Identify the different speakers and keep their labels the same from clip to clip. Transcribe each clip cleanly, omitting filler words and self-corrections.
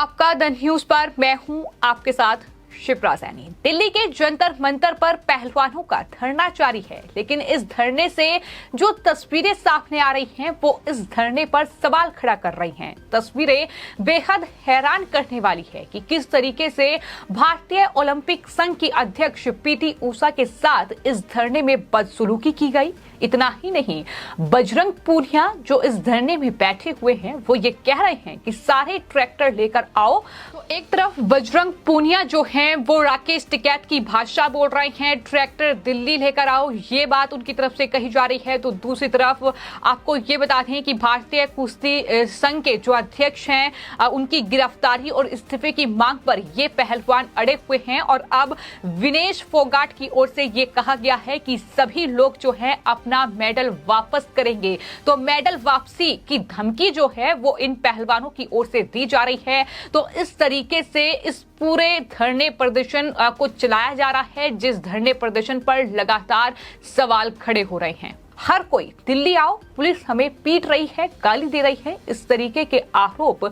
Speaker 1: आपका the news पर मैं हूं आपके साथ शिप्रा सैनी। दिल्ली के जंतर मंतर पर पहलवानों का धरना जारी है, लेकिन इस धरने से जो तस्वीरें सामने आ रही हैं वो इस धरने पर सवाल खड़ा कर रही हैं। तस्वीरें बेहद हैरान करने वाली है कि किस तरीके से भारतीय ओलंपिक संघ की अध्यक्ष पीटी ऊषा के साथ इस धरने में बदसलूकी की गई। इतना ही नहीं, बजरंग पूनिया जो इस धरने में बैठे हुए हैं वो ये कह रहे हैं कि सारे ट्रैक्टर लेकर आओ। तो एक तरफ बजरंग पूनिया जो हैं वो राकेश टिकैत की भाषा बोल रहे हैं, ट्रैक्टर दिल्ली लेकर आओ, ये बात उनकी तरफ से कही जा रही है। तो दूसरी तरफ आपको ये बता दें कि भारतीय कुश्ती संघ के जो अध्यक्ष हैं उनकी गिरफ्तारी और इस्तीफे की मांग पर ये पहलवान अड़े हुए हैं और अब विनेश फोगाट की ओर से ये कहा गया है कि सभी लोग जो हैं अपना मेडल वापस करेंगे। तो मेडल वापसी की धमकी जो है वो इन पहलवानों की ओर से दी जा रही है। तो इस तरीके से इस पूरे धरने प्रदर्शन को चलाया जा रहा है, जिस धरने प्रदर्शन पर लगातार सवाल खड़े हो रहे हैं। हर कोई दिल्ली आओ, पुलिस हमें पीट रही है, गाली दे रही है, इस तरीके के आरोप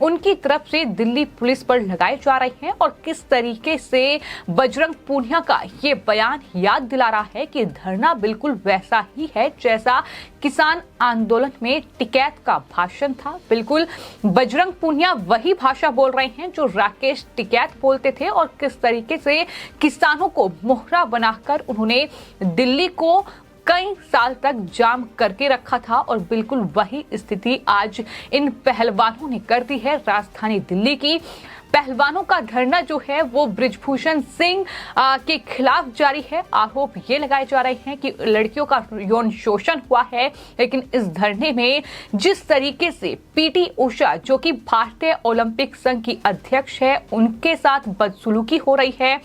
Speaker 1: उनकी तरफ से दिल्ली पुलिस पर लगाए जा रहे हैं। और किस तरीके से बजरंग पूनिया का ये बयान याद दिला रहा है कि धरना बिल्कुल वैसा ही है जैसा किसान आंदोलन में टिकैत का भाषण था। बिल्कुल बजरंग पूनिया वही भाषा बोल रहे हैं जो राकेश टिकैत बोलते थे और किस तरीके से किसानों को मोहरा बनाकर उन्होंने दिल्ली को कई साल तक जाम करके रखा था। और बिल्कुल वही स्थिति आज इन पहलवानों ने कर दी है। राजधानी दिल्ली की पहलवानों का धरना जो है वो बृजभूषण सिंह के खिलाफ जारी है। आरोप ये लगाए जा रहे हैं कि लड़कियों का यौन शोषण हुआ है, लेकिन इस धरने में जिस तरीके से पीटी ऊषा जो कि भारतीय ओलंपिक संघ की अध्यक्ष है उनके साथ बदसलूकी हो रही है,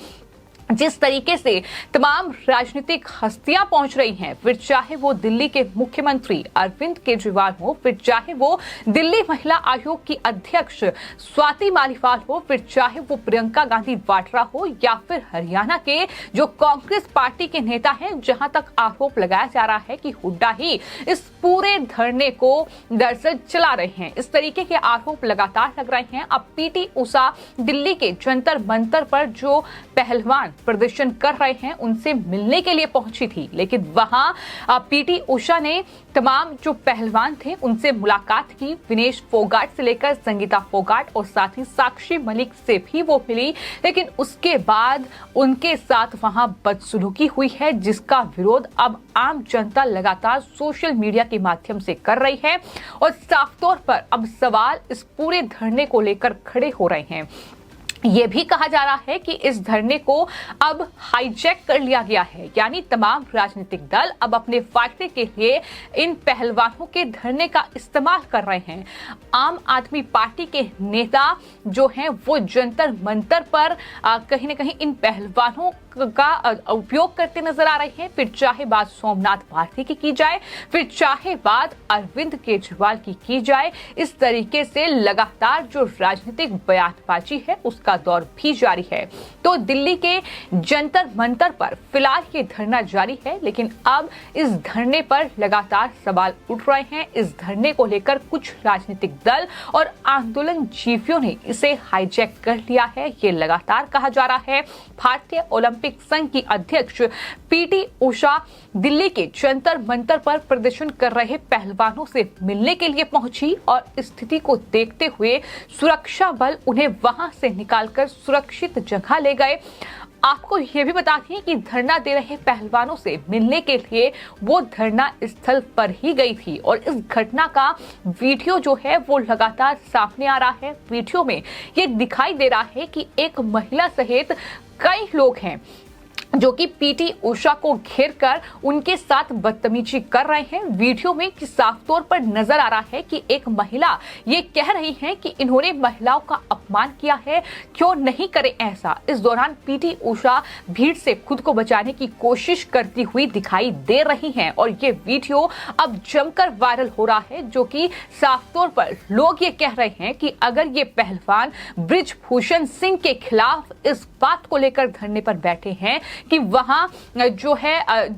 Speaker 1: जिस तरीके से तमाम राजनीतिक हस्तियां पहुंच रही हैं, फिर चाहे वो दिल्ली के मुख्यमंत्री अरविंद केजरीवाल हो, फिर चाहे वो दिल्ली महिला आयोग की अध्यक्ष स्वाति मालीवाल हो, फिर चाहे वो प्रियंका गांधी वाड्रा हो या फिर हरियाणा के जो कांग्रेस पार्टी के नेता हैं, जहां तक आरोप लगाया जा रहा है कि हुड्डा ही इस पूरे धरने को दरअसल चला रहे हैं। इस तरीके के आरोप लगातार लग रहे हैं। अब पीटी ऊषा दिल्ली के जंतर मंतर पर जो पहलवान प्रदर्शन कर रहे हैं उनसे मिलने के लिए पहुंची थी, लेकिन वहां पीटी ऊषा ने तमाम जो पहलवान थे उनसे मुलाकात की। विनेश फोगाट से लेकर संगीता फोगाट और साथ ही साक्षी मलिक से भी वो मिली, लेकिन उसके बाद उनके साथ वहां बदसलूकी हुई है, जिसका विरोध अब आम जनता लगातार सोशल मीडिया के माध्यम से कर रही है। और साफ तौर पर अब सवाल इस पूरे धरने को लेकर खड़े हो रहे हैं। ये भी कहा जा रहा है कि इस धरने को अब हाईजैक कर लिया गया है, यानी तमाम राजनीतिक दल अब अपने फायदे के लिए इन पहलवानों के धरने का इस्तेमाल कर रहे हैं। आम आदमी पार्टी के नेता जो हैं वो जंतर मंतर पर कहीं न कहीं इन पहलवानों का उपयोग करते नजर आ रहे हैं। फिर चाहे बात सोमनाथ भारती की जाए, फिर चाहे बात अरविंद केजरीवाल की जाए, इस तरीके से लगातार जो राजनीतिक बयानबाजी है उसका दौर भी जारी है। तो दिल्ली के जंतर मंतर पर फिलहाल ये धरना जारी है, लेकिन अब इस धरने पर लगातार सवाल उठ रहे हैं। इस धरने को लेकर कुछ राजनीतिक दल और आंदोलन जीवियों ने इसे हाईजैक कर लिया है। ये लगातार कहा जा रहा है भारतीय ओलंपिक संघ की अध्यक्ष पीटी ऊषा दिल्ली के जंतर मंतर पर प्रदर्शन कर रहे पहलवानों से मिलने के लिए पहुंची और स्थिति को देखते हुए सुरक्षा बल उन्हें वहां से निकालकर सुरक्षित जगह ले गए। आपको यह भी बता दें कि धरना दे रहे पहलवानों से मिलने के लिए वो धरना स्थल पर ही गई थी और इस घटना का वीडियो जो है वो लगातार सामने आ रहा है। वीडियो में ये दिखाई दे रहा है कि एक महिला सहित कई लोग हैं जो कि पीटी ऊषा को घेर कर उनके साथ बदतमीजी कर रहे हैं। वीडियो में कि साफ तौर पर नजर आ रहा है कि एक महिला ये कह रही है कि इन्होंने महिलाओं का अपमान किया है, क्यों नहीं करे ऐसा। इस दौरान पीटी ऊषा भीड़ से खुद को बचाने की कोशिश करती हुई दिखाई दे रही हैं और ये वीडियो अब जमकर वायरल हो रहा है, जो कि साफ तौर पर लोग ये कह रहे हैं कि अगर ये पहलवान बृजभूषण सिंह के खिलाफ इस बात को लेकर धरने पर बैठे हैं कि वहां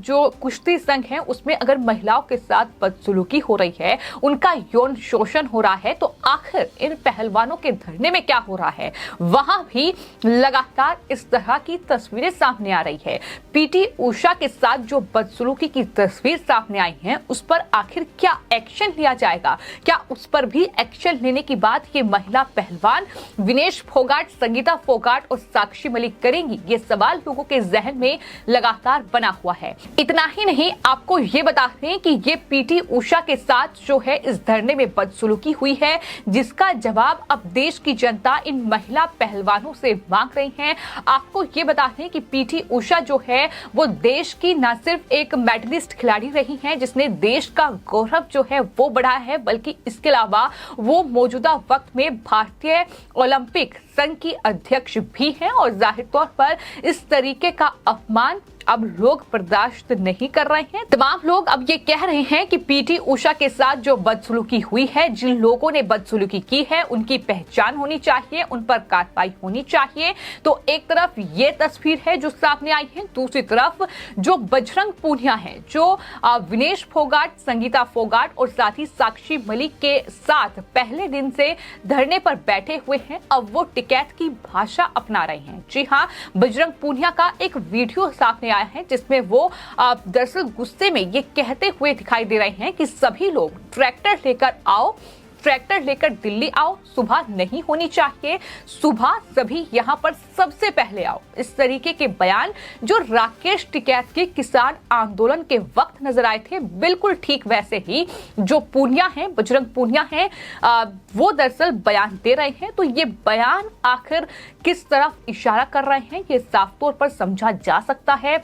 Speaker 1: जो कुश्ती संघ है उसमें अगर महिलाओं के साथ बदसलूकी हो रही है, उनका यौन शोषण हो रहा है, तो आखिर इन पहलवानों के धरने में क्या हो रहा है। वहां भी लगातार इस तरह की तस्वीरें सामने आ रही है। पीटी उषा के साथ जो बदसलूकी की तस्वीर सामने आई है, उस पर आखिर क्या एक्शन लिया जाएगा? क्या उस पर भी एक्शन लेने की बात ये महिला पहलवान विनेश फोगाट, संगीता फोगाट और साक्षी मलिक करेंगी? ये सवाल लोगों के जहन में लगातार बना हुआ है। इतना ही नहीं, आपको ये बता दें कि ये पीटी उषा के साथ जो है इस धरने में बदसलूकी हुई है, जिसका जवाब अब देश की जनता इन महिला पहलवानों से मांग रही है। आपको ये बता दें कि पीटी उषा जो है वो देश की न सिर्फ एक मेडलिस्ट खिलाड़ी रही हैं जिसने देश का गौरव जो है वो बढ़ाया है, बल्कि इसके अलावा वो मौजूदा वक्त में भारतीय ओलंपिक संघ की अध्यक्ष भी हैं और जाहिर तौर पर इस तरीके का अपमान अब लोग बर्दाश्त नहीं कर रहे हैं। तमाम लोग अब ये कह रहे हैं कि पीटी उषा के साथ जो बदसलूकी हुई है, जिन लोगों ने बदसलूकी की है, उनकी पहचान होनी चाहिए, उन पर कार्रवाई होनी चाहिए। तो एक तरफ ये तस्वीर है जो सामने आई है, दूसरी तरफ जो बजरंग पूनिया है, जो विनेश फोगाट, संगीता फोगाट और साथ ही साक्षी मलिक के साथ पहले दिन से धरने पर बैठे हुए हैं, अब वो टिकैत की भाषा अपना रहे हैं। जी हाँ, बजरंग पूनिया का एक वीडियो सामने आया है जिसमें वो दरअसल गुस्से में ये कहते हुए दिखाई दे रहे हैं कि सभी लोग ट्रैक्टर लेकर आओ, ट्रैक्टर लेकर दिल्ली आओ, सुबह नहीं होनी चाहिए, सुबह सभी यहां पर सबसे पहले आओ। इस तरीके के बयान जो राकेश टिकैत के किसान आंदोलन के वक्त नजर आए थे, बिल्कुल ठीक वैसे ही जो पूनिया है, बजरंग पूनिया है, वो दरअसल बयान दे रहे हैं। तो ये बयान आखिर किस तरफ इशारा कर रहे हैं, ये साफ तौर पर समझा जा सकता है।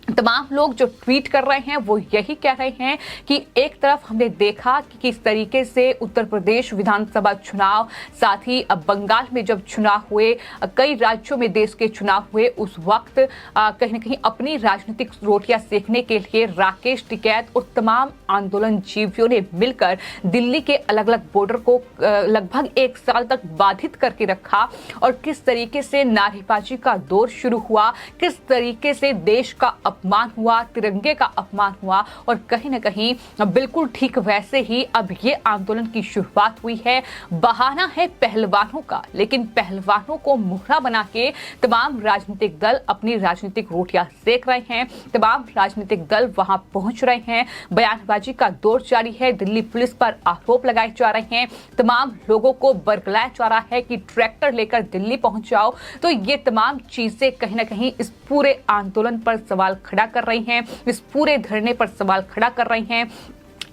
Speaker 1: तमाम लोग जो ट्वीट कर रहे हैं वो यही कह रहे हैं कि एक तरफ हमने देखा कि किस तरीके से उत्तर प्रदेश विधानसभा चुनाव, साथ ही बंगाल में जब चुनाव हुए, कई राज्यों में देश के चुनाव हुए, उस वक्त कहीं न कहीं अपनी राजनीतिक रोटियां सेकने के लिए राकेश टिकैत और तमाम आंदोलन जीवियों ने मिलकर दिल्ली के अलग अलग बॉर्डर को लगभग 1 साल तक बाधित करके रखा और किस तरीके से नारेबाजी का दौर शुरू हुआ, किस तरीके से देश का अपमान हुआ, तिरंगे का अपमान हुआ और कहीं न कहीं बिल्कुल ठीक वैसे ही अब ये आंदोलन की शुरुआत हुई है। बहाना है पहलवानों का, लेकिन पहलवानों को मुहरा बना के तमाम राजनीतिक दल अपनी राजनीतिक रोटियां सेक रहे हैं, तमाम राजनीतिक दल वहां पहुंच रहे हैं, बयानबाजी का दौर जारी है, दिल्ली पुलिस पर आरोप लगाए जा रहे हैं, तमाम लोगों को बरगलाया जा रहा है कि ट्रैक्टर लेकर दिल्ली पहुंच जाओ। तो ये तमाम चीजें कहीं न कहीं इस पूरे आंदोलन पर सवाल खड़ा कर रही हैं, इस पूरे धरने पर सवाल खड़ा कर रही हैं।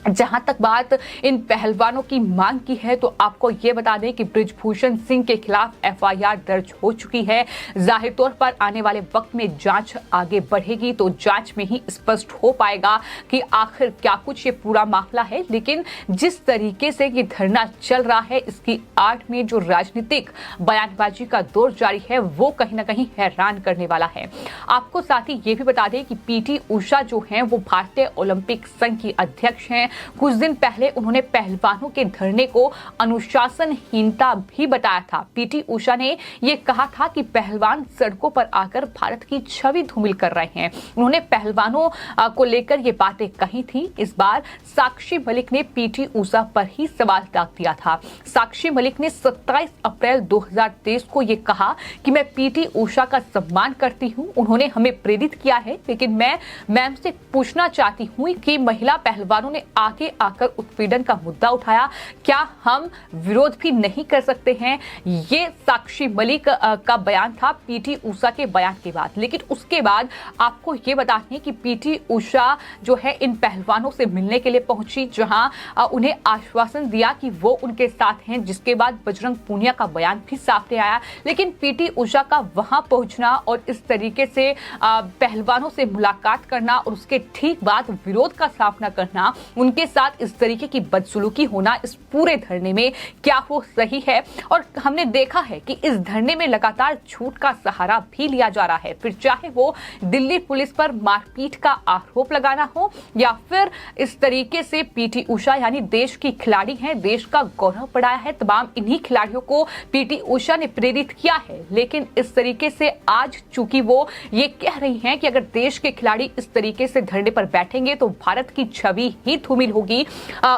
Speaker 1: जहां तक बात इन पहलवानों की मांग की है, तो आपको यह बता दें कि बृजभूषण सिंह के खिलाफ एफआईआर दर्ज हो चुकी है। जाहिर तौर पर आने वाले वक्त में जांच आगे बढ़ेगी तो जांच में ही स्पष्ट हो पाएगा कि आखिर क्या कुछ ये पूरा मामला है। लेकिन जिस तरीके से ये धरना चल रहा है, इसकी आड़ में जो राजनीतिक बयानबाजी का दौर जारी है, वो कहीं ना कहीं हैरान करने वाला है। आपको साथ ही ये भी बता दें कि पीटी उषा जो है वो भारतीय ओलंपिक संघ की अध्यक्ष हैं। कुछ दिन पहले उन्होंने पहलवानों के धरने को अनुशासनहीनता भी बताया था। पीटी उषा ने यह कहा था कि पहलवान सड़कों पर आकर भारत की छवि धूमिल कर रहे हैं। उन्होंने पहलवानों को लेकर ये बातें कही थी। इस बार साक्षी मलिक ने पीटी उषा पर ही सवाल दाग दिया था। साक्षी मलिक ने 27 अप्रैल 2023 को यह कहा कि मैं पीटी उषा का सम्मान करती हूं, उन्होंने हमें प्रेरित किया है, लेकिन मैं मैम से पूछना चाहती हूं कि महिला पहलवानों ने आगे आकर उत्पीड़न का मुद्दा उठाया, क्या हम विरोध भी नहीं कर सकते हैं? ये साक्षी मलिक का बयान था पीटी उषा के बयान के बाद। लेकिन उसके बाद आपको ये बता दें कि पीटी उषा जो है इन पहलवानों से मिलने के लिए पहुंची, जहां उन्हें आश्वासन दिया कि वो उनके साथ हैं, जिसके बाद बजरंग पूनिया का बयान भी सामने आया। लेकिन पीटी उषा का वहां पहुंचना और इस तरीके से पहलवानों से मुलाकात करना और उसके ठीक बाद विरोध का सामना करना उनके साथ इस तरीके की बदसलूकी होना इस पूरे धरने में क्या वो सही है? और हमने देखा है कि इस धरने में लगातार झूठ का सहारा भी लिया जा रहा है, फिर चाहे वो दिल्ली पुलिस पर मारपीट का आरोप लगाना हो या फिर इस तरीके से पीटी उषा यानी देश की खिलाड़ी हैं, देश का गौरव बढ़ाया है, तमाम इन्हीं खिलाड़ियों को पीटी उषा ने प्रेरित किया है। लेकिन इस तरीके से आज चूंकि वो ये कह रही हैं कि अगर देश के खिलाड़ी इस तरीके से धरने पर बैठेंगे तो भारत की छवि ही धूमिल होगी।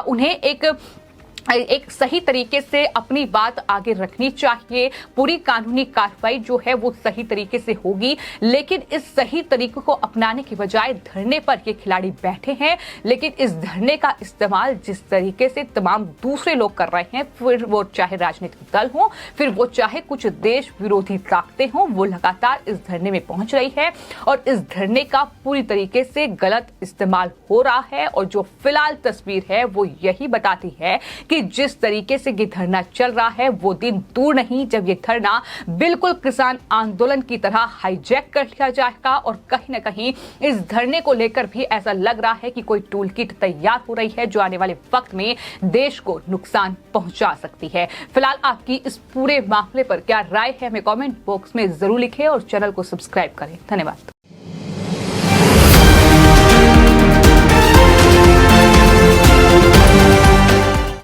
Speaker 1: उन्हें एक सही तरीके से अपनी बात आगे रखनी चाहिए। पूरी कानूनी कार्रवाई जो है वो सही तरीके से होगी, लेकिन इस सही तरीके को अपनाने के बजाय धरने पर ये खिलाड़ी बैठे हैं। लेकिन इस धरने का इस्तेमाल जिस तरीके से तमाम दूसरे लोग कर रहे हैं, फिर वो चाहे राजनीतिक दल हो, फिर वो चाहे कुछ देश विरोधी ताकतें हों, वो लगातार इस धरने में पहुंच रही है और इस धरने का पूरी तरीके से गलत इस्तेमाल हो रहा है। और जो फिलहाल तस्वीर है वो यही बताती है कि जिस तरीके से ये धरना चल रहा है वो दिन दूर नहीं जब ये धरना बिल्कुल किसान आंदोलन की तरह हाईजैक कर लिया जाएगा। और कहीं ना कहीं इस धरने को लेकर भी ऐसा लग रहा है कि कोई टूल किट तैयार हो रही है जो आने वाले वक्त में देश को नुकसान पहुंचा सकती है। फिलहाल आपकी इस पूरे मामले पर क्या राय है, हमें कमेंट बॉक्स में जरूर लिखें और चैनल को सब्सक्राइब करें। धन्यवाद।